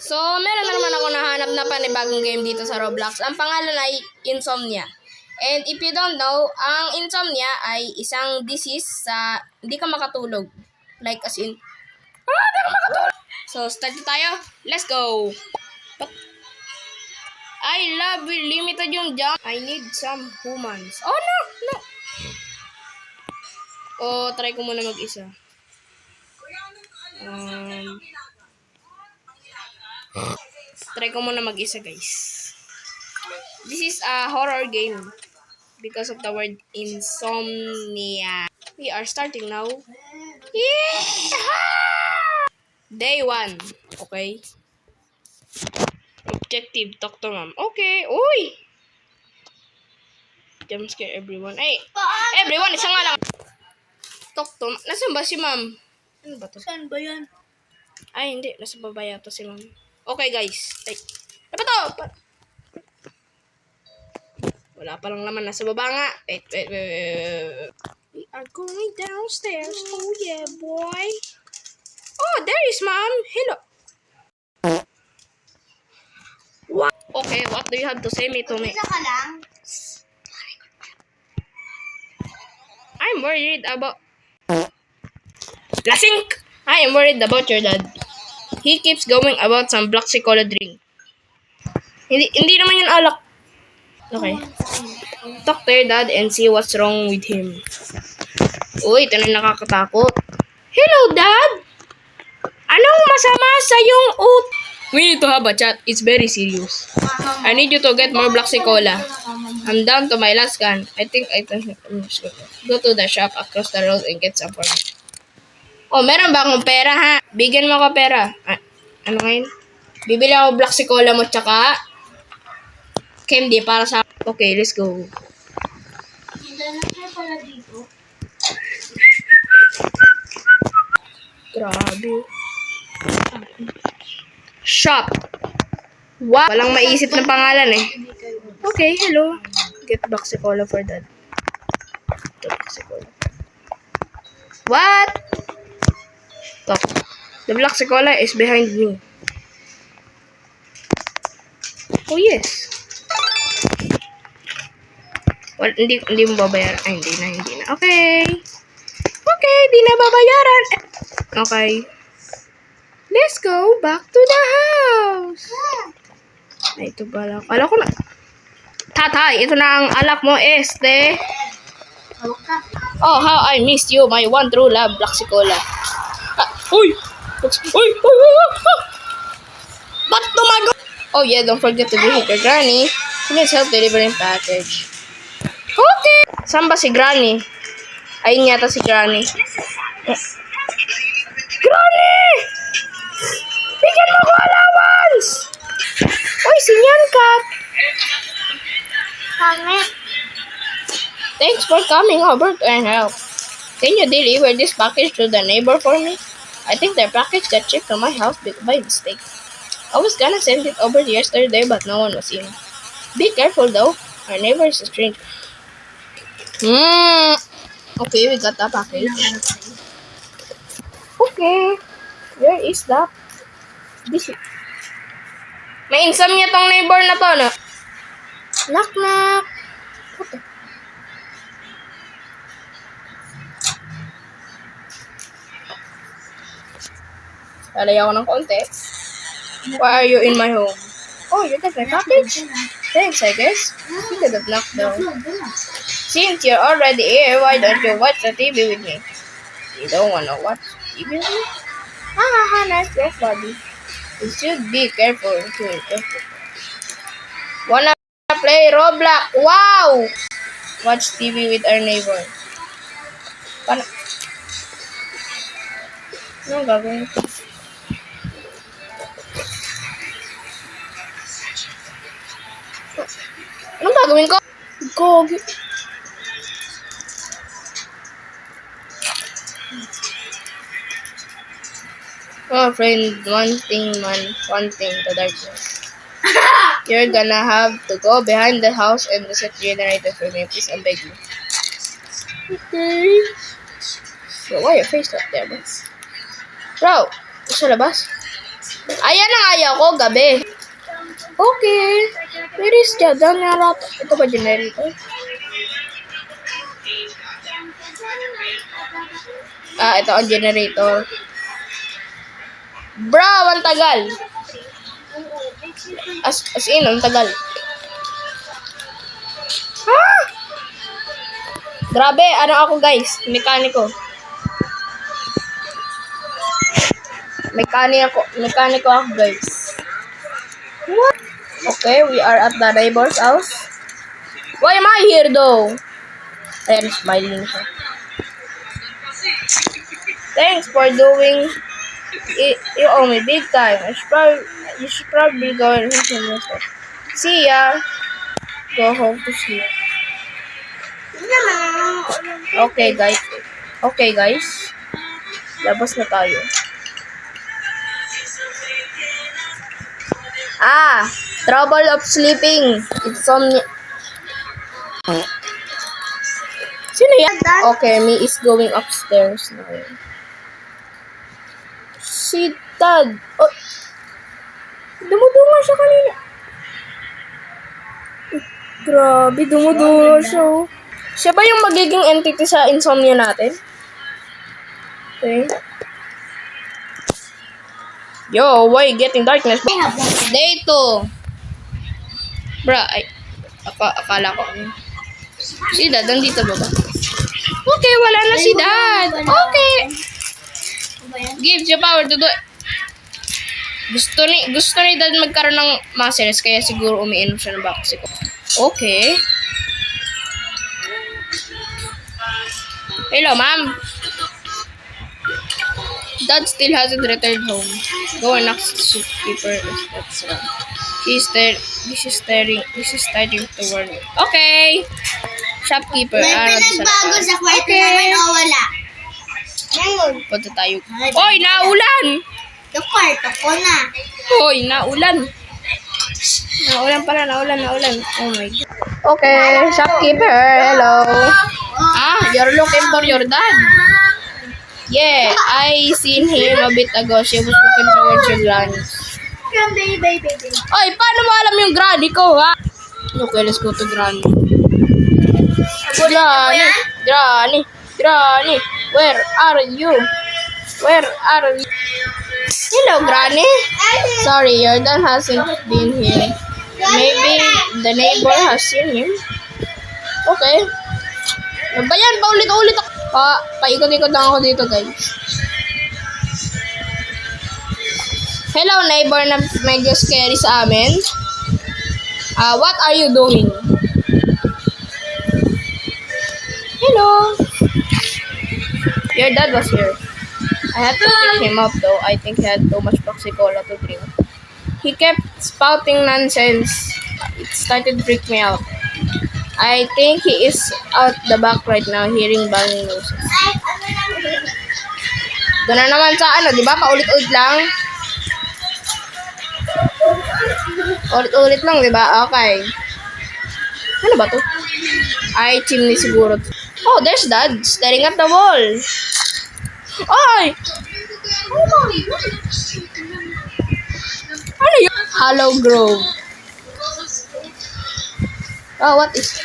So, meron na naman ako nahanap na panibagong game dito sa Roblox. Ang pangalan ay Insomnia. And if you don't know, ang insomnia ay isang disease sa hindi ka makatulog. Like as in, hindi ka makatulog. So, start na tayo. Let's go. I love limited yung jump. I need some humans. Oh, no. Oh, try ko muna mag-isa. Try ko muna mag-isa, guys. This is a horror game because of the word insomnia. We are starting now. Yeah! Day 1. Okay. Objective, talk to mom. Okay. Uy! Jump scare everyone. Ay! Everyone, isa nga lang. Talk to mom. Nasaan ba si ma'am? Ano ba to? Saan ba yan? Ay, hindi. Nasa baba yata si ma'am. Okay, guys. Ay. Ano ba to? Wala pa lang naman. Nasa baba nga. Wait. We are going downstairs. Oh, yeah, boy. Oh, there is mom. Hello. What? Okay, what do you have to say to me? Isa ka lang? I'm worried about... Lasink! I am worried about your dad. He keeps going about some black chocolate drink. Hindi naman yun alak. Okay. Talk to your dad and see what's wrong with him. Uy, ito na nakakatakot. Hello, Dad! Anong masama sa yung We need to have a chat. It's very serious. I need you to get more Black Cola. I'm down to my last can. I think go to the shop across the road and get some for me. Oh, meron ba akong pera, ha? Bigyan mo ako pera. Ano ngayon? Bibili ako Black Cola mo tsaka candy para sa... Okay, let's go. Pala dito. Grabe. Shop. Wow. Walang maisip na pangalan eh. Okay, hello. Get Black Cola for dad. Black Cola. What? Talk. The Black Cola is behind me. Oh, yes. Well, hindi mo babayaran. Ay, hindi na. Okay. Okay, di na babayaran. Okay. Let's go back to the house. Ay, ito pala. Alam ko na. Tatay, ito na ang alak mo, este. Oh, how I missed you, my one true love, Black Cola. Uy! Ba't tumago? Oh yeah, don't forget to visit your granny. She needs help delivering package. Okay! Saan ba si Granny? Ayun yata si Granny. Granny! Bigyan mo ko allowance! Uy, sinyan ka! Pangit. Thanks for coming over to help. Can you deliver this package to the neighbor for me? I think their package got shipped to my house by mistake. I was gonna send it over yesterday, but no one was in. Be careful though. Our neighbor is a stranger. Okay, we got the package. Okay. Where is that? May insomnia tong neighbor na to, no? Knock, knock. Lalay ako ng konti. Why are you in my home? Oh, you got my package? Thanks, I guess. You could have knocked down. Since you're already here, why don't you watch the TV with me? You don't wanna watch TV with me? Nice joke, buddy. You should be careful. Wanna play Roblox? Wow! Watch TV with our neighbor. Anong gagawin ko? Anong gagawin ko? Gogi. Oh, friend, one thing, the darkness. You're gonna have to go behind the house and reset the generator for me, please. I'm begging. Okay. So, why your face up there, bro? Bro, sa labas? Ayan ang ayaw ko, gabi. Okay. Where is that? Ito ba generator? Ito ang generator. Bro, ang tagal. As in, ang tagal. Ha? Grabe, ano ako guys? Mekaniko ako guys. What? Okay, we are at the neighbor's house. Why am I here though? Ayan, smiling siya. Thanks for doing it. You owe me big time. You should probably go and hit him yourself. See ya. Go home to sleep. Okay, guys. Labas na tayo. Trouble of sleeping. Insomnia. Sino yan? Okay, me is going upstairs now. Si Dad. Oh, dumudunga siya kanina. Grabe, dumudunga siya. Siya ba yung magiging entity sa insomnia natin? Okay. Yo, why getting darkness? Day 2. Bra, akala ko. Si Dad, nandito ba? Okay, wala na si Dad. Okay. Gives you power to do it. Gusto ni Dad magkaroon ng muscles, kaya siguro umiinom siya ng Bakusi ko. Okay. Hello, Ma'am. Dad still hasn't returned home. Go and ask the shopkeeper if that's wrong. This is starting to worry. Okay. Shopkeeper. May pinagbago sa kwarto namin o wala? Ngayon. Punta tayo. Hoy, naulan! Yung kwarto ko na. Hoy, naulan. Naulan. Oh my God. Okay, shopkeeper. Hello. You're looking for your dad. Yeah, I seen him a bit ago. She was looking towards your granny. Baby. Oy, paano mo alam yung granny ko, ha? Okay, let's go to granny. Granny. Where are you? Hello, Granny. Sorry, your dad hasn't been here. Maybe the neighbor has seen him. Okay. Ano ba yan? Paulit-ulit ako. Paikot-ikot lang ako dito, guys. Hello, neighbor na medyo scary sa amin. What are you doing? Hello. Your dad was here. I had to pick him up though. I think he had too much Coca-Cola to drink. He kept spouting nonsense. It started to freak me out. I think he is out the back right now hearing banging noises. Doon na naman sa di ba? Paulit-ulit lang. Ulit-ulit lang, di ba? Okay. Ano ba to? Ay, chimney siguro. Oh, there's Dad staring at the wall. Ay! Ano yun? Hollow Grove. Oh, what is...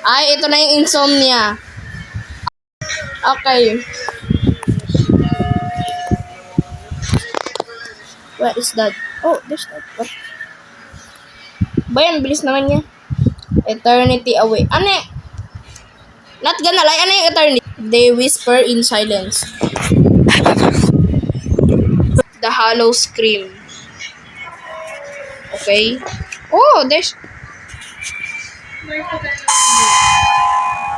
Ay, ito na yung insomnia. Okay. Where is Dad? Oh, there's Dad. What? Bayan, bilis naman niya. Eternity away. Ano eh? Not gonna lie, ano yung eternity? They whisper in silence. The hollow scream. Okay. Oh, there's...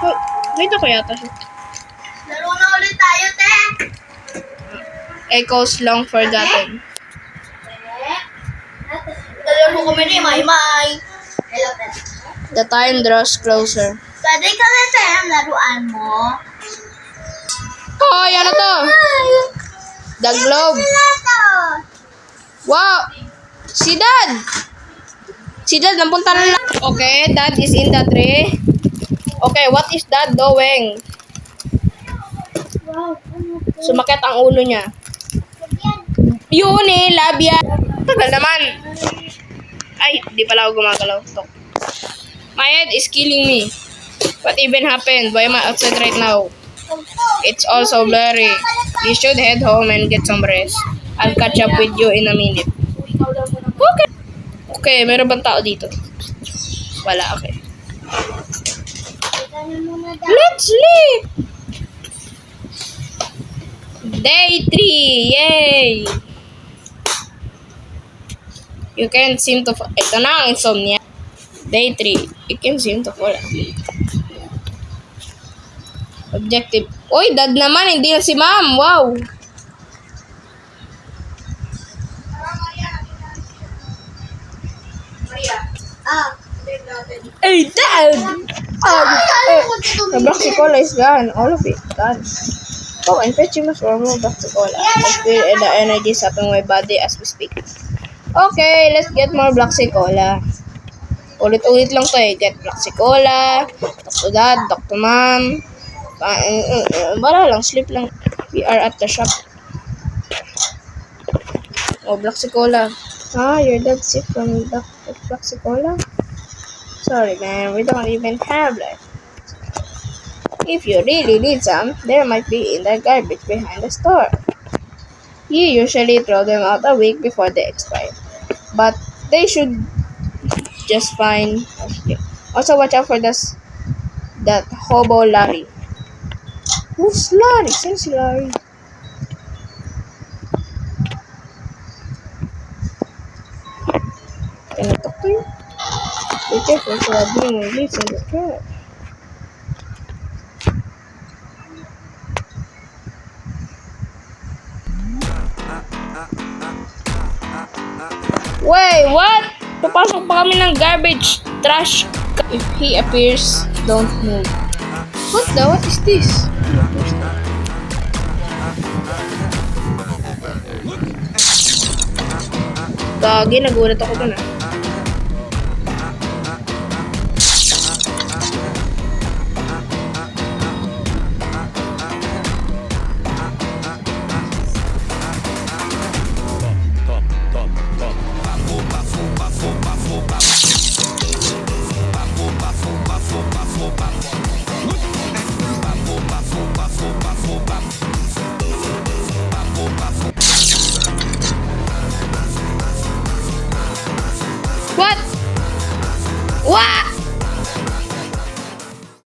Oh, dito ko yata siya. Laro na ulit tayo, te. Echoes long forgotten. Laro kami ni Maymay. Hello, te. The time draws closer. Pwede ka na, te, ang laruan mo. Oh, yan na to. The globe. Wow. Si Dad. Napunta na lang. Okay, Dad is in the tree. Okay, what is Dad doing? Wow. Sumakit ang ulo niya. Yun eh, labia. Tagal naman. Ay, di pala ako gumagalaw. Tok. My head is killing me. What even happened? Why am I outside right now? It's also blurry. You should head home and get some rest. I'll catch up with you in a minute. Okay. Okay, meron bang tao dito? Wala, okay. Let's sleep! Day 3! Yay! You can't seem to fall. Ito na ang insomnia. Day 3. You can't seem to fall asleep. Objective. Uy, dad naman. Hindi na si ma'am. Wow. Ah. Hey, dad! The Blaxicola is gone. All of it. Gone. Oh, I'm fetching much more Blaxicola. I feel the energy sapping my body as we speak. Okay, let's get more Blaxicola. Ulit-ulit lang to eh. Get Blaxicola. Talk to dad. Talk to mom. Wala lang. Sleep lang. We are at the shop. Oh, Blaxicola. Ah, your dad sick from Blaxicola? Sorry, man. We don't even have left. If you really need some, there might be in the garbage behind the store. You usually throw them out a week before they expire. But they should just fine. Also, watch out for that hobo Larry. Who's Larry? Since Larry. Can I talk to you? Be careful so I bring my leaves in the trash. Wait, what? Papasok pa kami ng garbage trash. If he appears, don't move. What is this? Gagi, nagulat ako dun ah.